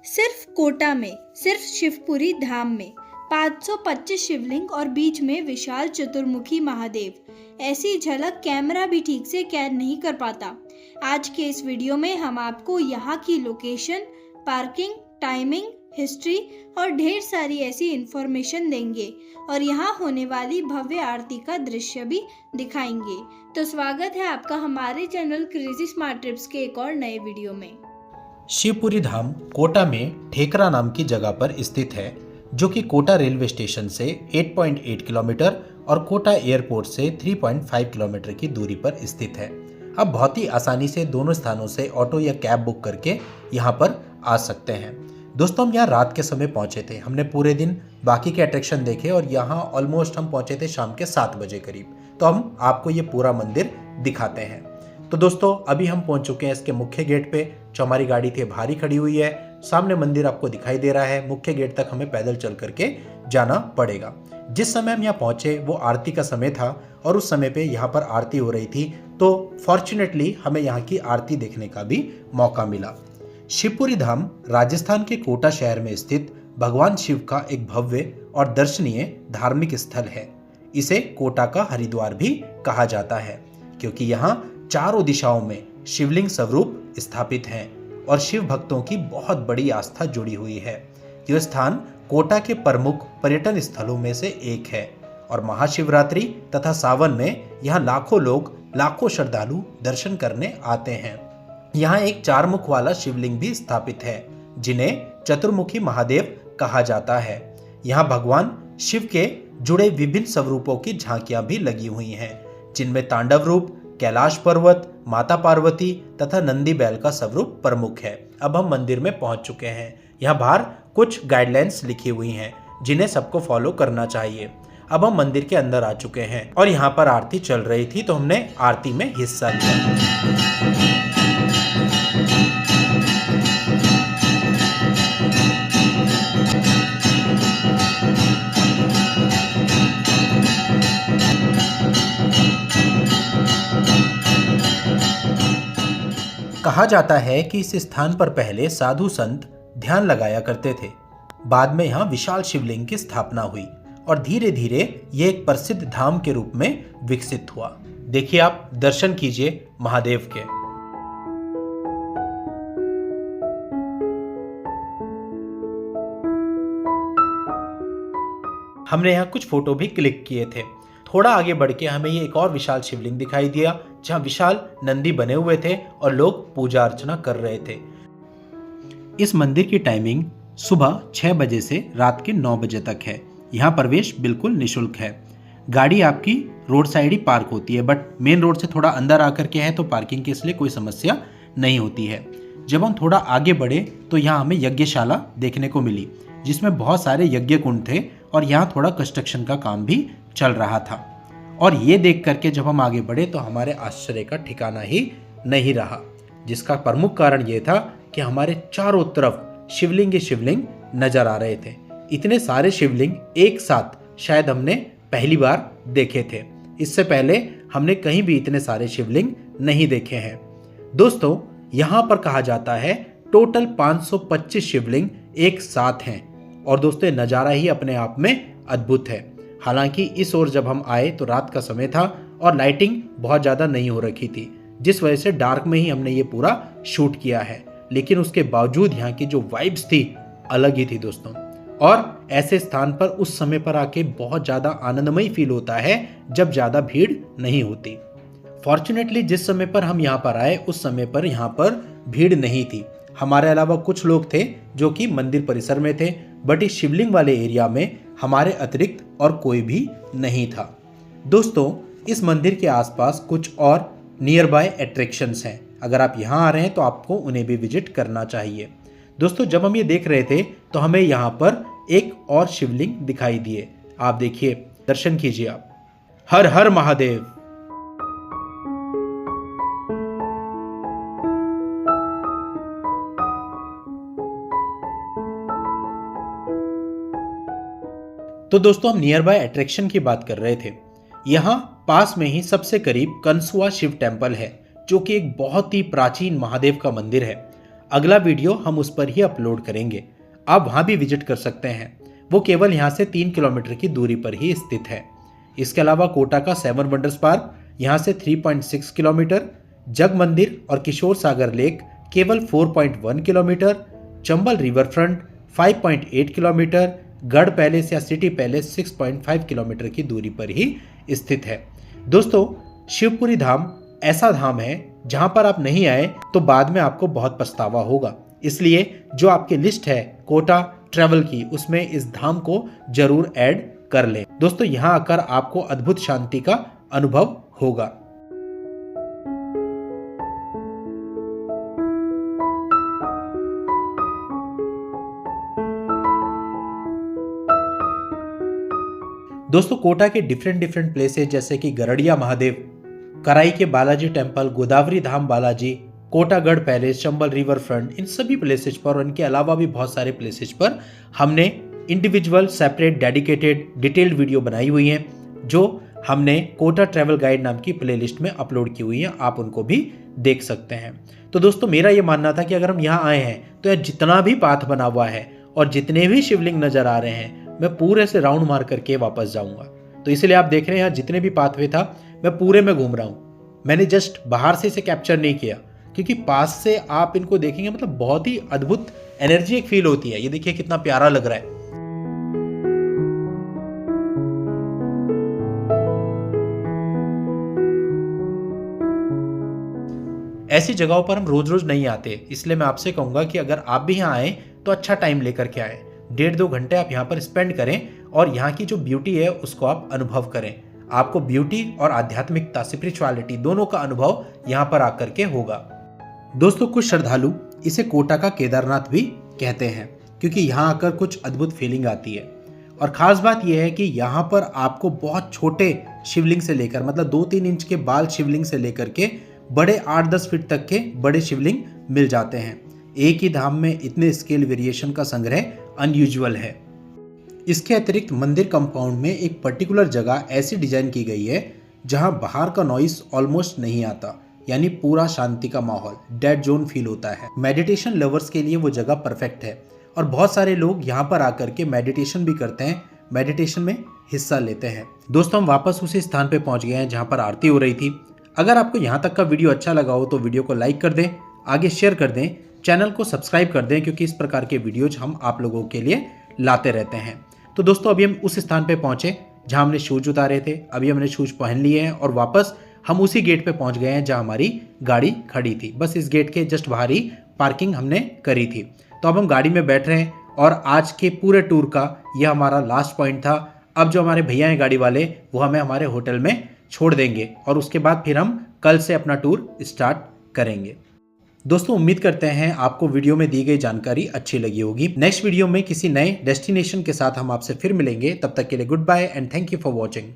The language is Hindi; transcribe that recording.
सिर्फ कोटा में, सिर्फ शिवपुरी धाम में 525 शिवलिंग और बीच में विशाल चतुर्मुखी महादेव। ऐसी झलक कैमरा भी ठीक से कैद नहीं कर पाता। आज के इस वीडियो में हम आपको यहाँ की लोकेशन, पार्किंग, टाइमिंग, हिस्ट्री और ढेर सारी ऐसी इन्फॉर्मेशन देंगे और यहाँ होने वाली भव्य आरती का दृश्य भी दिखाएंगे। तो स्वागत है आपका हमारे चैनल क्रेजी स्मार्ट ट्रिप्स के एक और नए वीडियो में। शिवपुरी धाम कोटा में ठेकरा नाम की जगह पर स्थित है, जो कि कोटा रेलवे स्टेशन से 8.8 किलोमीटर और कोटा एयरपोर्ट से 3.5 किलोमीटर की दूरी पर स्थित है। अब बहुत ही आसानी से दोनों स्थानों से ऑटो या कैब बुक करके यहाँ पर आ सकते हैं। दोस्तों, हम यहाँ रात के समय पहुँचे थे। हमने पूरे दिन बाकी के अट्रैक्शन देखे और यहाँ ऑलमोस्ट हम पहुँचे थे शाम के 7 बजे करीब। तो हम आपको ये पूरा मंदिर दिखाते हैं। तो दोस्तों, अभी हम पहुंच चुके हैं इसके मुख्य गेट पे। जो हमारी गाड़ी थी बाहर ही खड़ी हुई है। सामने मंदिर आपको दिखाई दे रहा है। मुख्य गेट तक हमें पैदल चल करके जाना पड़ेगा। जिस समय हम यहाँ पहुंचे वो आरती का समय था और उस समय पे यहाँ पर आरती हो रही थी। तो फॉर्चुनेटली हमें यहाँ की आरती देखने का भी मौका मिला। शिवपुरी धाम राजस्थान के कोटा शहर में स्थित भगवान शिव का एक भव्य और दर्शनीय धार्मिक स्थल है। इसे कोटा का हरिद्वार भी कहा जाता है, क्योंकि यहाँ चारों दिशाओं में शिवलिंग स्वरूप स्थापित हैं और शिव भक्तों की बहुत बड़ी आस्था जुड़ी हुई है। यह स्थान कोटा के प्रमुख पर्यटन स्थलों में से एक है और महाशिवरात्रि तथा सावन में यहाँ लाखों लोग, लाखों श्रद्धालु दर्शन करने आते हैं। यहाँ एक 4 मुख वाला शिवलिंग भी स्थापित है, जिन्हें चतुर्मुखी महादेव कहा जाता है। यहाँ भगवान शिव के जुड़े विभिन्न स्वरूपों की झांकियां भी लगी हुई हैं, जिनमें तांडव रूप, कैलाश पर्वत, माता पार्वती तथा नंदी बैल का स्वरूप प्रमुख है। अब हम मंदिर में पहुंच चुके हैं। यहाँ बाहर कुछ गाइडलाइंस लिखी हुई हैं, जिन्हें सबको फॉलो करना चाहिए। अब हम मंदिर के अंदर आ चुके हैं और यहाँ पर आरती चल रही थी, तो हमने आरती में हिस्सा लिया। कहा जाता है कि इस स्थान पर पहले साधु संत ध्यान लगाया करते थे। बाद में यहाँ विशाल शिवलिंग की स्थापना हुई और धीरे धीरे ये एक प्रसिद्ध धाम के रूप में विकसित हुआ। देखिए, आप दर्शन कीजिए महादेव के। हमने यहाँ कुछ फोटो भी क्लिक किए थे। थोड़ा आगे बढ़ के हमें ये एक और विशाल शिवलिंग दिखाई दिया, जहाँ विशाल नंदी बने हुए थे और लोग पूजा अर्चना कर रहे थे। इस मंदिर की टाइमिंग सुबह 6 बजे से रात के 9 बजे तक है। यहाँ प्रवेश बिल्कुल निःशुल्क है। गाड़ी आपकी रोड साइड ही पार्क होती है, बट मेन रोड से थोड़ा अंदर आकर के है तो पार्किंग के इसलिए कोई समस्या नहीं होती है। जब हम थोड़ा आगे बढ़े तो यहाँ हमें यज्ञशाला देखने को मिली, जिसमें बहुत सारे यज्ञ कुंड थे और यहाँ थोड़ा कंस्ट्रक्शन का काम भी चल रहा था। और ये देख करके जब हम आगे बढ़े तो हमारे आश्चर्य का ठिकाना ही नहीं रहा, जिसका प्रमुख कारण ये था कि हमारे चारों तरफ शिवलिंग ही शिवलिंग नजर आ रहे थे। इतने सारे शिवलिंग एक साथ शायद हमने पहली बार देखे थे। इससे पहले हमने कहीं भी इतने सारे शिवलिंग नहीं देखे हैं। दोस्तों, यहाँ पर कहा जाता है टोटल 525 शिवलिंग एक साथ हैं और दोस्तों, नज़ारा ही अपने आप में अद्भुत है। हालांकि इस ओर जब हम आए तो रात का समय था और लाइटिंग बहुत ज़्यादा नहीं हो रखी थी, जिस वजह से डार्क में ही हमने ये पूरा शूट किया है। लेकिन उसके बावजूद यहाँ की जो वाइब्स थी अलग ही थी दोस्तों। और ऐसे स्थान पर उस समय पर आके बहुत ज़्यादा आनंदमय फील होता है जब ज़्यादा भीड़ नहीं होती। फॉर्चुनेटली जिस समय पर हम यहाँ पर आए उस समय पर यहाँ पर भीड़ नहीं थी। हमारे अलावा कुछ लोग थे जो कि मंदिर परिसर में थे, बट इस शिवलिंग वाले एरिया में हमारे अतिरिक्त और कोई भी नहीं था। दोस्तों, इस मंदिर के आसपास कुछ और नियर बाय अट्रैक्शंस हैं। अगर आप यहाँ आ रहे हैं तो आपको उन्हें भी विजिट करना चाहिए। दोस्तों, जब हम ये देख रहे थे तो हमें यहाँ पर एक और शिवलिंग दिखाई दिए। आप देखिए, दर्शन कीजिए आप। हर हर महादेव। तो दोस्तों, हम नियर बाय अट्रैक्शन की बात कर रहे थे। यहाँ पास में ही सबसे करीब कंसुआ शिव टेम्पल है, जो कि एक बहुत ही प्राचीन महादेव का मंदिर है। अगला वीडियो हम उस पर ही अपलोड करेंगे। आप वहाँ भी विजिट कर सकते हैं। वो केवल यहाँ से 3 किलोमीटर की दूरी पर ही स्थित है। इसके अलावा कोटा का 7 वंडर्स पार्क यहाँ से 3.6 किलोमीटर, जग मंदिर और किशोर सागर लेक केवल 4.1 kilometre, Chambal river front 5.8 kilometre, गढ़ पैलेस या सिटी पैलेस 6.5 किलोमीटर की दूरी पर ही स्थित है। दोस्तों, शिवपुरी धाम ऐसा धाम है जहां पर आप नहीं आए तो बाद में आपको बहुत पछतावा होगा। इसलिए जो आपकी लिस्ट है कोटा ट्रैवल की, उसमें इस धाम को जरूर ऐड कर लें। दोस्तों, यहां आकर आपको अद्भुत शांति का अनुभव होगा। दोस्तों, कोटा के डिफरेंट प्लेसेस जैसे कि गरड़िया महादेव, कराई के Balaji temple, Godavari Dham Balaji, Kotagarh palace, Chambal river front, इन सभी प्लेसेस पर और इनके अलावा भी बहुत सारे प्लेसेस पर हमने individual separate dedicated detailed video बनाई हुई हैं, जो हमने कोटा ट्रैवल गाइड नाम की प्लेलिस्ट में अपलोड की हुई हैं। आप उनको भी देख सकते हैं। तो दोस्तों, मेरा ये मानना था कि अगर हम यहाँ आए हैं तो यह जितना भी पाथ बना हुआ है और जितने भी शिवलिंग नजर आ रहे हैं, मैं पूरे से राउंड मार करके वापस जाऊंगा। तो इसलिए आप देख रहे हैं यहाँ जितने भी पाथवे था मैं पूरे में घूम रहा हूँ। मैंने जस्ट बाहर से इसे कैप्चर नहीं किया, क्योंकि पास से आप इनको देखेंगे मतलब बहुत ही अद्भुत एनर्जी एक फील होती है। ये देखिए कितना प्यारा लग रहा है। ऐसी जगहों पर हम रोज रोज नहीं आते, इसलिए मैं आपसे कहूंगा कि अगर आप भी यहाँ आए तो अच्छा टाइम लेकर के आए। 1.5-2 घंटे आप यहाँ पर स्पेंड करें और यहाँ की जो ब्यूटी है उसको आप अनुभव करें। आपको ब्यूटी और आध्यात्मिकता, स्पिरिचुअलिटी दोनों का अनुभव यहाँ पर आकर के होगा। दोस्तों, कुछ श्रद्धालु इसे कोटा का केदारनाथ भी कहते हैं, क्योंकि यहाँ आकर कुछ अद्भुत फीलिंग आती है। और खास बात यह है कि यहाँ पर आपको बहुत छोटे शिवलिंग से लेकर मतलब 2-3 इंच के बाल शिवलिंग से लेकर के बड़े 8-10 फीट तक के बड़े शिवलिंग मिल जाते हैं। एक ही धाम में इतने स्केल वेरिएशन का संग्रह अनयूजुअल है। इसके अतिरिक्त मंदिर कंपाउंड में एक पर्टिकुलर जगह ऐसी डिजाइन की गई है जहां बाहर का नॉइस ऑलमोस्ट नहीं आता, यानी पूरा शांति का माहौल, डेड जोन फील होता है। मेडिटेशन लवर्स के लिए वो जगह परफेक्ट है और बहुत सारे लोग यहाँ पर आकर के मेडिटेशन भी करते हैं, मेडिटेशन में हिस्सा लेते हैं। दोस्तों, हम वापस उसी स्थान पे पहुंच गए हैं जहाँ पर आरती हो रही थी। अगर आपको यहाँ तक का वीडियो अच्छा लगा हो तो वीडियो को लाइक कर दें, आगे शेयर कर दें, चैनल को सब्सक्राइब कर दें, क्योंकि इस प्रकार के वीडियोज हम आप लोगों के लिए लाते रहते हैं। तो दोस्तों, अभी हम उस स्थान पे पहुंचे जहां हमने शूज उतारे थे। अभी हमने शूज पहन लिए हैं और वापस हम उसी गेट पे पहुंच गए हैं जहां हमारी गाड़ी खड़ी थी। बस इस गेट के जस्ट बाहर ही पार्किंग हमने करी थी। तो अब हम गाड़ी में बैठ रहे हैं और आज के पूरे टूर का यह हमारा लास्ट पॉइंट था। अब जो हमारे भैया हैं गाड़ी वाले, वो हमें हमारे होटल में छोड़ देंगे और उसके बाद फिर हम कल से अपना टूर स्टार्ट करेंगे। दोस्तों, उम्मीद करते हैं आपको वीडियो में दी गई जानकारी अच्छी लगी होगी। नेक्स्ट वीडियो में किसी नए डेस्टिनेशन के साथ हम आपसे फिर मिलेंगे। तब तक के लिए goodbye and thank you for watching.